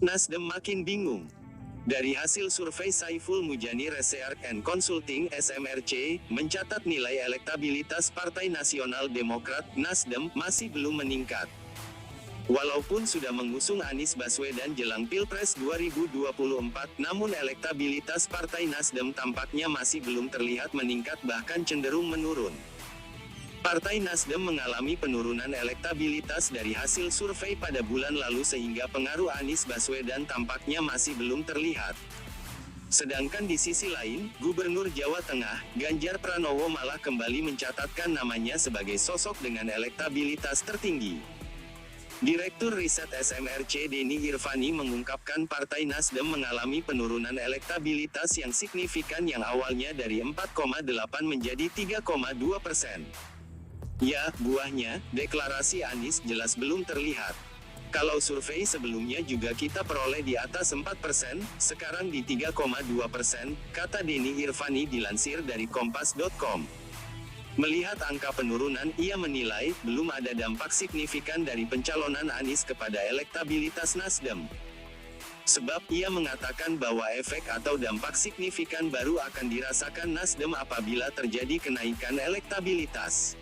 Nasdem makin bingung. Dari hasil survei Saiful Mujani Research and Consulting (SMRC) mencatat nilai elektabilitas Partai Nasional Demokrat (Nasdem) masih belum meningkat. Walaupun sudah mengusung Anies Baswedan jelang Pilpres 2024, namun elektabilitas Partai Nasdem tampaknya masih belum terlihat meningkat, bahkan cenderung menurun. Partai Nasdem mengalami penurunan elektabilitas dari hasil survei pada bulan lalu sehingga pengaruh Anies Baswedan tampaknya masih belum terlihat. Sedangkan di sisi lain, Gubernur Jawa Tengah, Ganjar Pranowo malah kembali mencatatkan namanya sebagai sosok dengan elektabilitas tertinggi. Direktur Riset SMRC Denny Irvani mengungkapkan Partai Nasdem mengalami penurunan elektabilitas yang signifikan yang awalnya dari 4,8 menjadi 3,2%. Ya, buahnya, deklarasi Anies jelas belum terlihat. Kalau survei sebelumnya juga kita peroleh di atas 4%, sekarang di 3,2%, kata Denny Irvani dilansir dari Kompas.com. Melihat angka penurunan, ia menilai, belum ada dampak signifikan dari pencalonan Anies kepada elektabilitas Nasdem. Sebab, ia mengatakan bahwa efek atau dampak signifikan baru akan dirasakan Nasdem apabila terjadi kenaikan elektabilitas.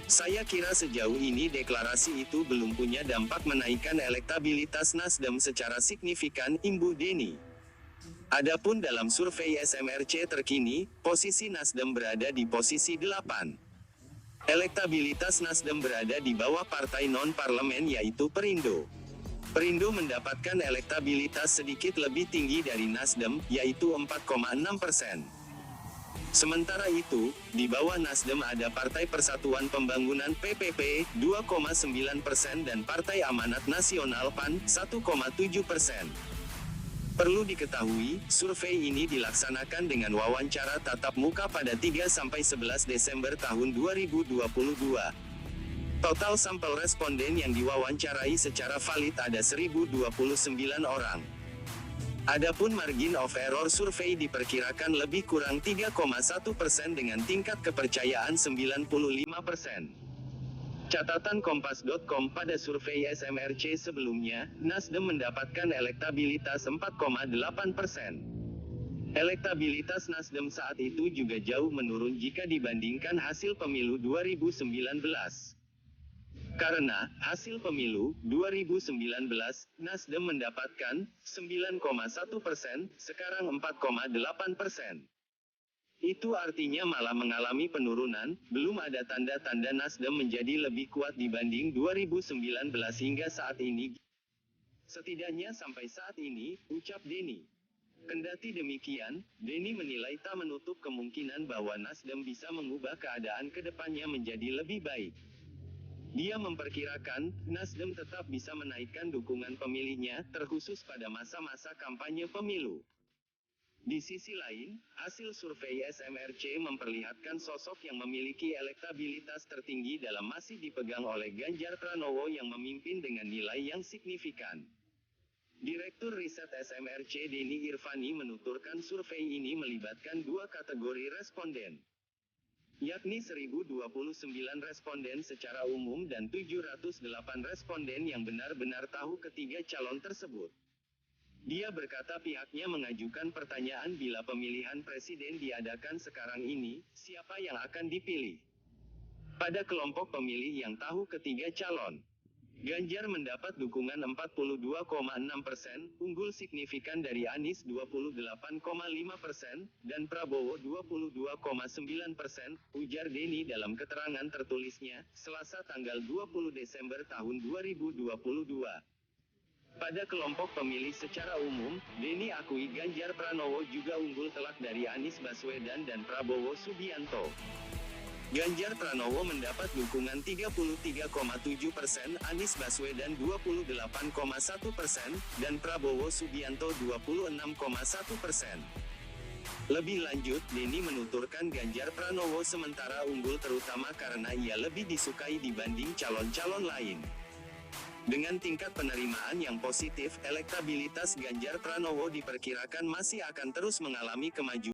Saya kira sejauh ini deklarasi itu belum punya dampak menaikkan elektabilitas Nasdem secara signifikan, imbuh Denny. Adapun dalam survei SMRC terkini, posisi Nasdem berada di posisi 8. Elektabilitas Nasdem berada di bawah partai non-parlemen yaitu Perindo. Perindo mendapatkan elektabilitas sedikit lebih tinggi dari Nasdem, yaitu 4,6%. Sementara itu, di bawah Nasdem ada Partai Persatuan Pembangunan (PPP) 2,9% dan Partai Amanat Nasional (PAN) 1,7%. Perlu diketahui, survei ini dilaksanakan dengan wawancara tatap muka pada 3-11 Desember tahun 2022. Total sampel responden yang diwawancarai secara valid ada 1.029 orang. Adapun margin of error survei diperkirakan lebih kurang 3,1% dengan tingkat kepercayaan 95%. Catatan Kompas.com pada survei SMRC sebelumnya, Nasdem mendapatkan elektabilitas 4,8%. Elektabilitas Nasdem saat itu juga jauh menurun jika dibandingkan hasil pemilu 2019. Karena, hasil pemilu 2019, Nasdem mendapatkan 9,1%, sekarang 4,8%. Itu artinya malah mengalami penurunan, belum ada tanda-tanda Nasdem menjadi lebih kuat dibanding 2019 hingga saat ini. Setidaknya sampai saat ini, ucap Denny. Kendati demikian, Denny menilai tak menutup kemungkinan bahwa Nasdem bisa mengubah keadaan ke depannya menjadi lebih baik. Dia memperkirakan, Nasdem tetap bisa menaikkan dukungan pemilihnya, terkhusus pada masa-masa kampanye pemilu. Di sisi lain, hasil survei SMRC memperlihatkan sosok yang memiliki elektabilitas tertinggi dalam masih dipegang oleh Ganjar Pranowo yang memimpin dengan nilai yang signifikan. Direktur Riset SMRC Denny Irvani menuturkan survei ini melibatkan dua kategori responden, yakni 1.029 responden secara umum dan 708 responden yang benar-benar tahu ketiga calon tersebut. Dia berkata pihaknya mengajukan pertanyaan bila pemilihan presiden diadakan sekarang ini, siapa yang akan dipilih? Pada kelompok pemilih yang tahu ketiga calon, Ganjar mendapat dukungan 42,6%, unggul signifikan dari Anies 28,5%, dan Prabowo 22,9%, ujar Denny dalam keterangan tertulisnya, Selasa tanggal 20 Desember tahun 2022. Pada kelompok pemilih secara umum, Denny akui Ganjar Pranowo juga unggul telak dari Anies Baswedan dan Prabowo Subianto. Ganjar Pranowo mendapat dukungan 33,7%, Anies Baswedan 28,1%, dan Prabowo Subianto 26,1%. Lebih lanjut, Denny menuturkan Ganjar Pranowo sementara unggul terutama karena ia lebih disukai dibanding calon-calon lain. Dengan tingkat penerimaan yang positif, elektabilitas Ganjar Pranowo diperkirakan masih akan terus mengalami kemajuan.